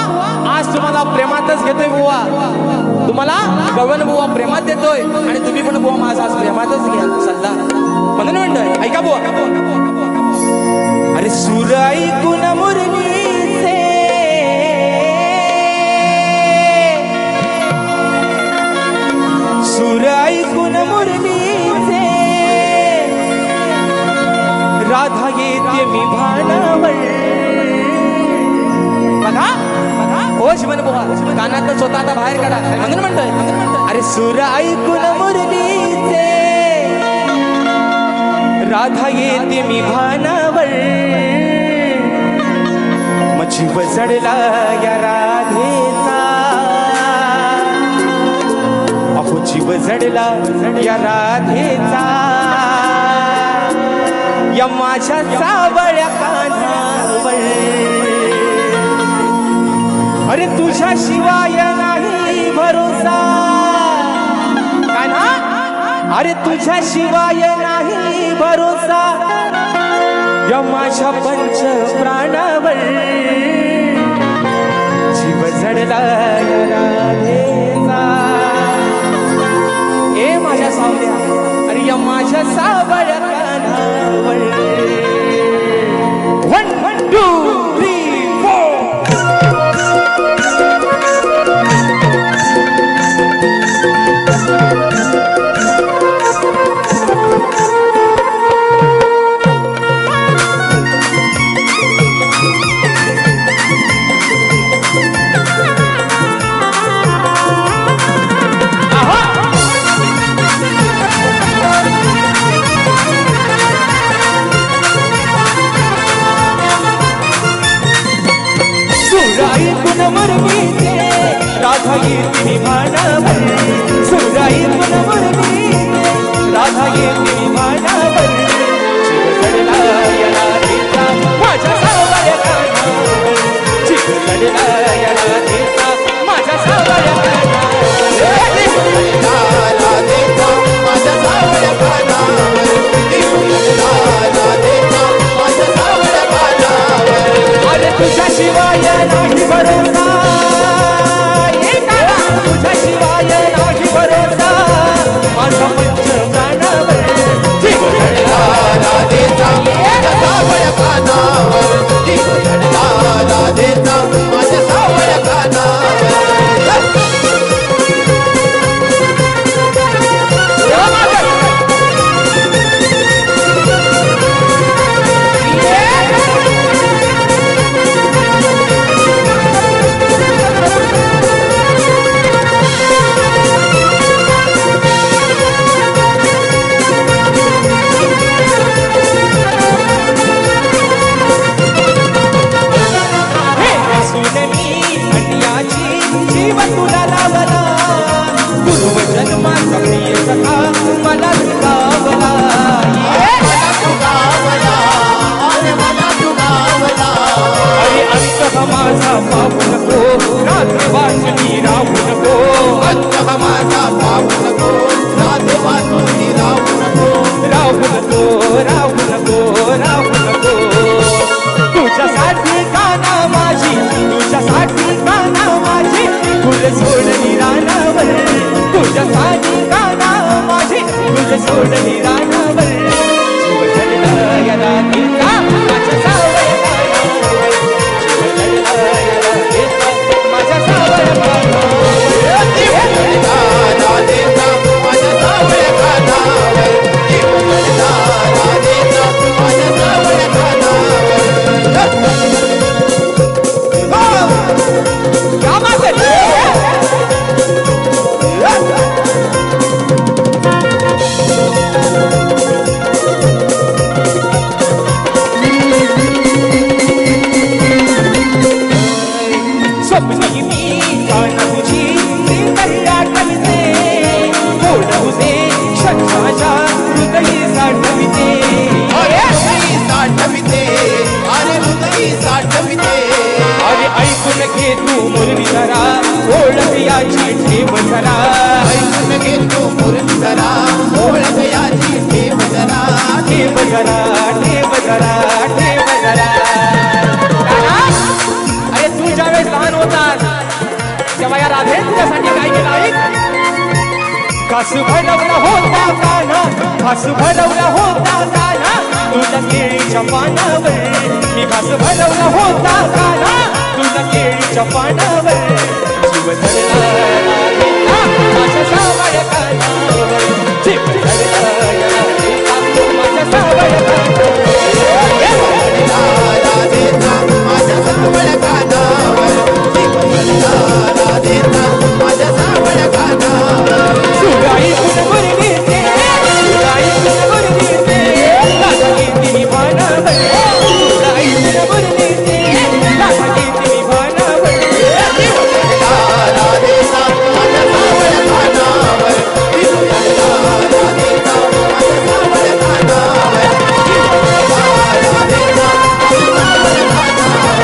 आज तुम्हाला प्रेमातच घेतोय बुवा. तुम्हाला गवळण बुवा प्रेमात देतोय आणि तुम्ही पण बुवा माझा आज प्रेमातच घ्या सल्ला. म्हणून म्हणतोय ऐका बुवा. अरे सूर ऐकून मुरलीचे सूर ऐकून मुरलीचे राधा येते मी भानावर. बघा हो शिवन बुवा कानात स्वतः आता बाहेर काढा. म्हणून म्हणतोय अरे सूर ऐकून मुरलीचे राधा येते मी भानावर. मग जीव जडला या राधेचा अहो जीव जडला या राधेचा या माझ्या सावळ्या कानावर. अरे तुझ्या शिवाय नाही भरोसा कान्हा. अरे तुझ्या शिवाय नाही भरोसा या माझ्या पंच प्राणावर. जीव जडला या राधेचा ए माझ्या सावल्या अरे या माझ्या सावळ्या कानावर. 1 2 3 4 Thank you. मला तुगावला मला तू गावला, अरे मला तू गावला. अरे अंत माझा पाहू नको रात्र वाचली राहू नको अंत माझा पाहू नको, रात वाचून राहू नको. राहू नको राहू नको राहू नको तुझ्यासाठी काना माझी तुझ्यासाठी काना माझी फुल सोडली रानावर तुझ्यासाठी काना माझी फुल सोडली रानावर जीव जडला या रात्रीचा माझ्या सावळ्या कानावर. जीव जडला या रात्रीचा माझ्या सावळ्या कानावर. जीव जडला राधेचा माझ्या सावळ्या कानावर. जीव जडला राधेचा माझ्या सावळ्या कानावर. क्या बात है? स्वप्नी मी जाण तुझी हृदया कविते ओढवते क्षण माझ्या हृदयी साठविते. अरे हृदयी साठविते, अरे हृदयी साठविते. अरे ऐकून घे तू मुरलीधरा ओळख याची ठेव जरा. ऐकून घे तू मुरलीधरा, ओळख याची ठेव जरा. ठेव जरा ठेव जरा ठेव जरा. अरे तू ज्यावेळेस लहान होतात तेव्हा या राधे तुझ्यासाठी काय केलं आहे? घास भरवला होता काना घास भरवला होता काना तुझ्या केळीच्या पानावर. मी घास भरवला होता काना तुझ्या केळीच्या पानावर. जीव जडला राधेचा माझ्या सावळ्या कानावर. जीव जडला राधेचा माझ्या सावळ्या कानावर. राधेचा माझ्या सावळ्या कानावर. जीव जडला राधेचा माझ्या सावळ्या कानावर. सुराई गुणगुणगीते सुराई गुणगुणगीते राधा कीर्ती भानावर. सुराई गुणगुणगीते राधा कीर्ती भानावर. जीव जडला राधेचा माझ्या सावळ्या कानावर. जीव जडला राधेचा माझ्या सावळ्या कानावर. जीव जडला राधेचा माझ्या सावळ्या कानावर.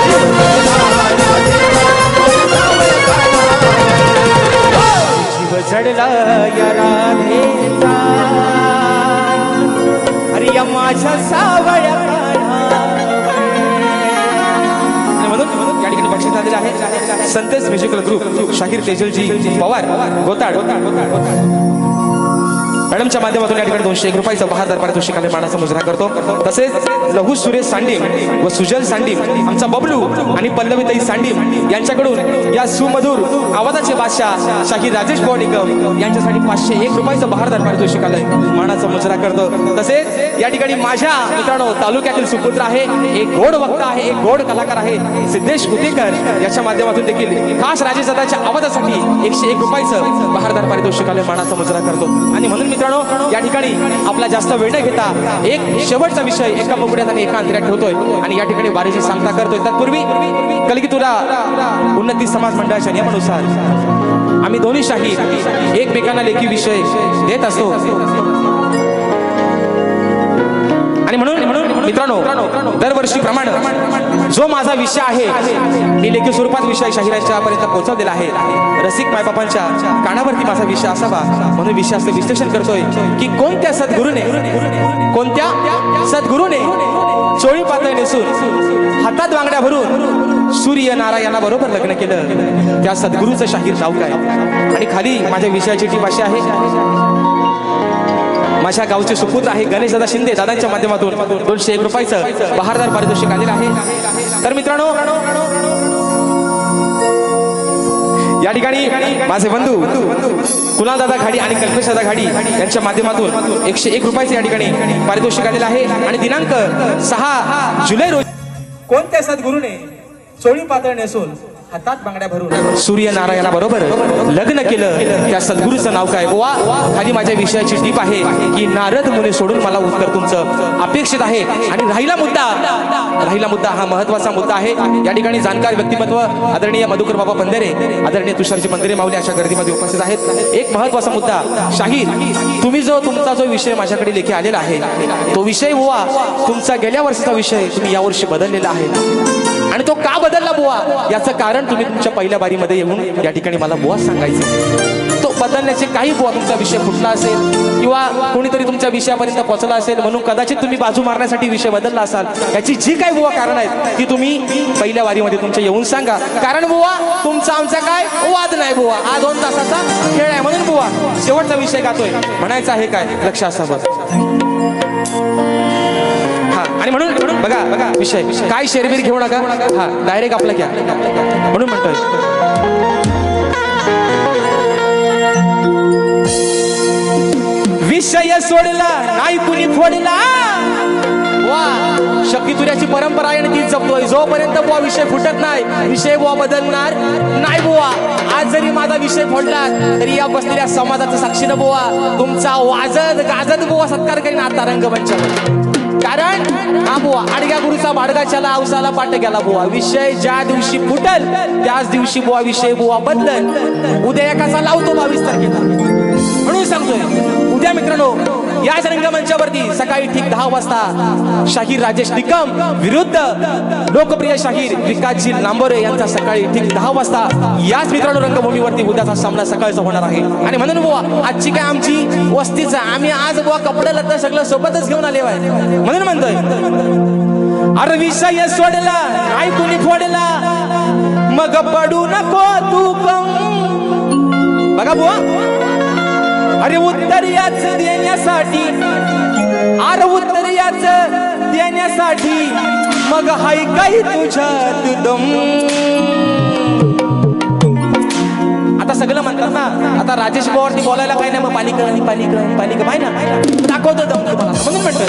जीव जडला राधेचा माझ्या सावळ्या कानावर. जीव जडला या राधेचा अरे या माझ्या सावळ्या कानावर. म्हणून या ठिकाणी बक्षीस आलेलं आहे संतेश म्युझिकल ग्रुप शाहीर तेजलजी पवार गोताड मॅडमच्या माध्यमातून या ठिकाणी 201 रुपयाचा बहादर पारितोषिक आले मानाचा मुजरा करतो. तसेच लहू सुरेश सांडीम व सुजल सांडीम आमचा बबलू आणि पल्लवीताई सांडीम यांच्याकडून या सुमधुर आवाजाचे बादशाह शाहीर राजेश निकम यांच्यासाठी 501 रुपयाचं बहादर पारितोषिक आलंय मानाचा मुजरा करतो. तसेच या ठिकाणी माझ्या मित्रांनो तालुक्यातील सुपुत्र आहे एक गोड वक्ता आहे एक गोड कलाकार आहे सिद्धेश उतेकर याच्या माध्यमातून देखील खास राजेदादाच्या आवाजासाठी 101 रुपयाचं बहादर पारितोषिक आलंय मानाचा मुजरा करतो. आणि म्हणून मित्रांनो या ठिकाणी आपला जास्त वेळ न घेता एक शेवटचा विषय एका मुकड्यात आणि एका अंतऱ्यात ठेवतोय आणि या ठिकाणी बारीची सांगता करतोय. तत्पूर्वी कलगीतुरा उन्नती समाज मंडळाच्या नियमानुसार आम्ही दोन्ही शाहीर एकमेकांना लेखी विषय देत असतो आणि म्हणून मित्रांनो दरवर्षीप्रमाणे जो माझा विषय आहे मी लेखी स्वरूपात विषय शाहिरांच्या पर्यंत पोहोचवलेला आहे. रसिक मायबापांच्या कानावरती माझा विषय असावा म्हणून विषयाचं विश्लेषण करतोय की कोणत्या सद्गुरूने चोळी पातळ नेसून हातात वांगड्या भरून सूर्य नारायणा बरोबर लग्न केलं त्या सद्गुरूचं शाहीर नाव काय. आणि खाली माझ्या विषयाची टीप अशी आहे माझ्या गावचे सुपुत्र आहे गणेश दादा शिंदे दादांच्या माध्यमातून 201 रुपयाचं बहारदार पारितोषिक आलेलं आहे. तर मित्रांनो या ठिकाणी माझे बंधू कुणाल दादा घाडी आणि कल्पेश दादा घाडी यांच्या माध्यमातून 101 रुपयाचे या ठिकाणी पारितोषिक आलेलं आहे. आणि दिनांक 6 जुलै रोजी कोणत्या सद्गुरूने चोळी पातळ नेसून हातात बांगड्या भरून सूर्यनारायणा बरोबर लग्न केलं. त्या सद्गुरूचं नाव काय बुवा? खाली माझ्या विषयाची टीप आहे की नारद मुनी सोडून मला उत्तर तुमचं अपेक्षित आहे. आणि राहिला मुद्दा हा महत्वाचा मुद्दा आहे. या ठिकाणी जाणकार व्यक्तिमत्व आदरणीय मधुकर बाबा बंदेरे, आदरणीय तुषारजी बंदेरे माऊली अशा गर्दीमध्ये उपस्थित आहेत. एक महत्वाचा मुद्दा, शाहीर तुम्ही तुमचा जो विषय माझ्याकडे लेखी आलेला आहे तो विषय बुवा तुमचा गेल्या वर्षीचा विषय तुम्ही यावर्षी बदललेला आहे. आणि तो का बदलला बुवा याचं कारण तुम्ही तुमच्या पहिल्या बारीमध्ये येऊन या ठिकाणी मला बुवा सांगायचं. तो बदलण्याचे काही बुवा तुमचा विषय फुटला असेल किंवा कोणीतरी तुमच्या विषयापर्यंत पोहोचला असेल म्हणून कदाचित तुम्ही बाजू मारण्यासाठी विषय बदलला असाल. याची जी काही बुवा कारण आहेत ती तुम्ही पहिल्या वारीमध्ये तुमच्या येऊन सांगा. कारण बुवा तुमचा आमचा काय वाद नाही बुवा, हा 2 तासाचा खेळ आहे. म्हणून बुवा शेवटचा विषय गातोय म्हणायचं आहे काय लक्ष असावं. आणि म्हणून बघा विषय काय शेरबीर घेऊ नका, हा डायरेक्ट आपला घ्या म्हणून म्हणतोय. विषय सोडला नाही कुणी फोडला वा, शक्ती तुऱ्याची परंपरा आहे आणि ती जपतोय. जोपर्यंत बुवा विषय फुटत नाही विषय बुवा बदलणार नाही बुवा. आज जरी माझा विषय फोडला तरी या बसलेल्या समाजाच्या साक्षीनं बुवा तुमचा वाजत गाजत बुवा सत्कार करीन आता रंगमंचावर. कारण हा बुवा आडग्या गुरुचा भाडगाच्याला औसाला पाठ गेला बुवा. विषय ज्या दिवशी फुटल त्याच दिवशी बुवा विषय बुवा बदल. उद्या एकाचा लावतो 22 तारखेला. म्हणून सांगतोय उद्या मित्रांनो याच रंगमंचावरती सकाळी ठीक 10 वाजता शाहीर राजेश निकम विरुद्ध लोकप्रिय शाहीर विकासजी लांबोरे यांचा सकाळी ठीक 10 वाजता याच मित्रांनो रंगभूमीवरती उद्याचा सामना सकाळचा होणार आहे. आणि म्हणून बुवा आजची काय आमची वस्तीचा आम्ही आज बुवा कपडे लत्ता सगळं सोबतच घेऊन आले आहे. म्हणून म्हणतोय अरे विषय सोडला नाही कुणी फोडला मग पडू नको तू कम. बघा बुवा अरे उत्तर याच देण्यासाठी, अरे उत्तर याच देण्यासाठी मग हाय काही तुझ्यात दम. आता सगळं म्हणतात ना आता राजेश भावावरती बोलायला काही नाही मग पालिका पाय ना दाखवतो दम तुम्हाला. म्हणून म्हणतो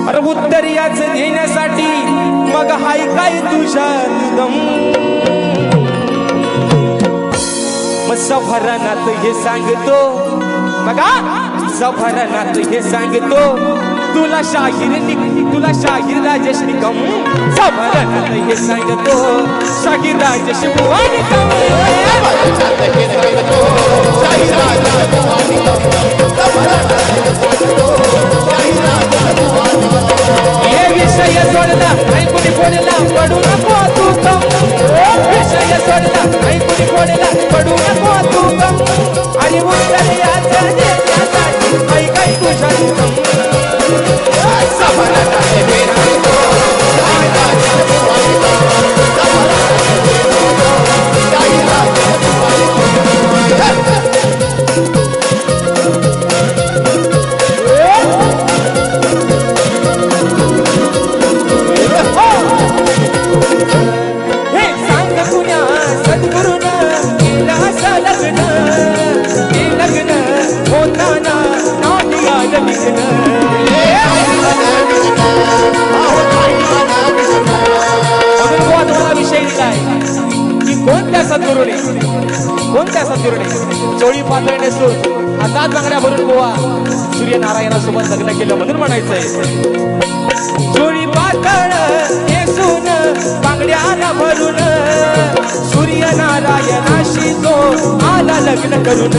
अरे उत्तर याच देण्यासाठी मग हाय काही तुझ्यात दम. सफरनात हे सांगतो बघा सफरनात हे सांगतो तुला शाहीर राजेश निकम. सफरनात हे सांगतो शाहीर राजेश निकम. हे विषय सोडला नाही कुणी फोडला पडू नको तू कम. विषय सोडला नाही कुणी फोडला पडू नको तू कम. आणि उत्तर याचं देण्यासाठी काही काही तुझ्या कोणत्या सद्गुरूने चोळी पातळ नेसून हातात बांगड्या भरून बुवा सूर्यनारायणासोबत लग्न केलं. म्हणून म्हणायचंय चोळी पातळ नेसून बांगड्याला भरून सूर्यनारायणाशी तो आला लग्न करून.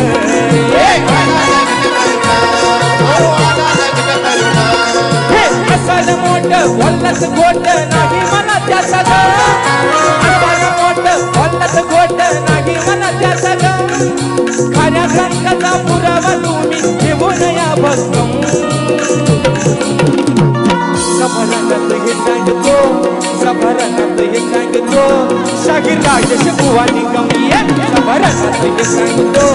असल मोठं बोलत गोट नाही मला त्याचा बोलत गोट नाही मला त्याचा खऱ्या संताचा पुरावा तुम्ही घेऊन या भस्म. सफरानात हे सांगतो शाहीर राजेश बुवा निकम. सफरानात हे सांगतो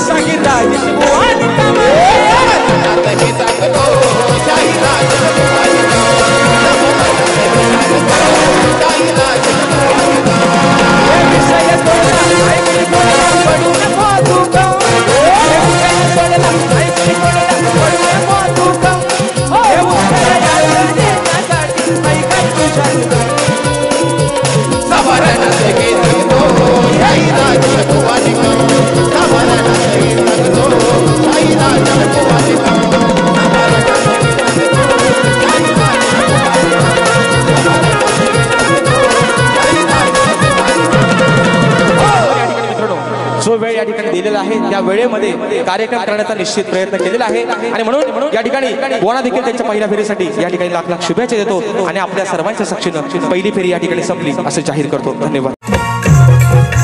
शाहीर राजेश बुवा निकम. सफरनात या वेळेमध्ये कार्यक्रम करण्याचा निश्चित प्रयत्न केलेला आहे आणि म्हणून या ठिकाणी बोणा देखील त्यांच्या पहिल्या फेरीसाठी या ठिकाणी लाख लाख शुभेच्छा देतो आणि आपल्या सर्वांच्या साक्षीनं पहिली फेरी या ठिकाणी संपली असं जाहीर करतो. धन्यवाद.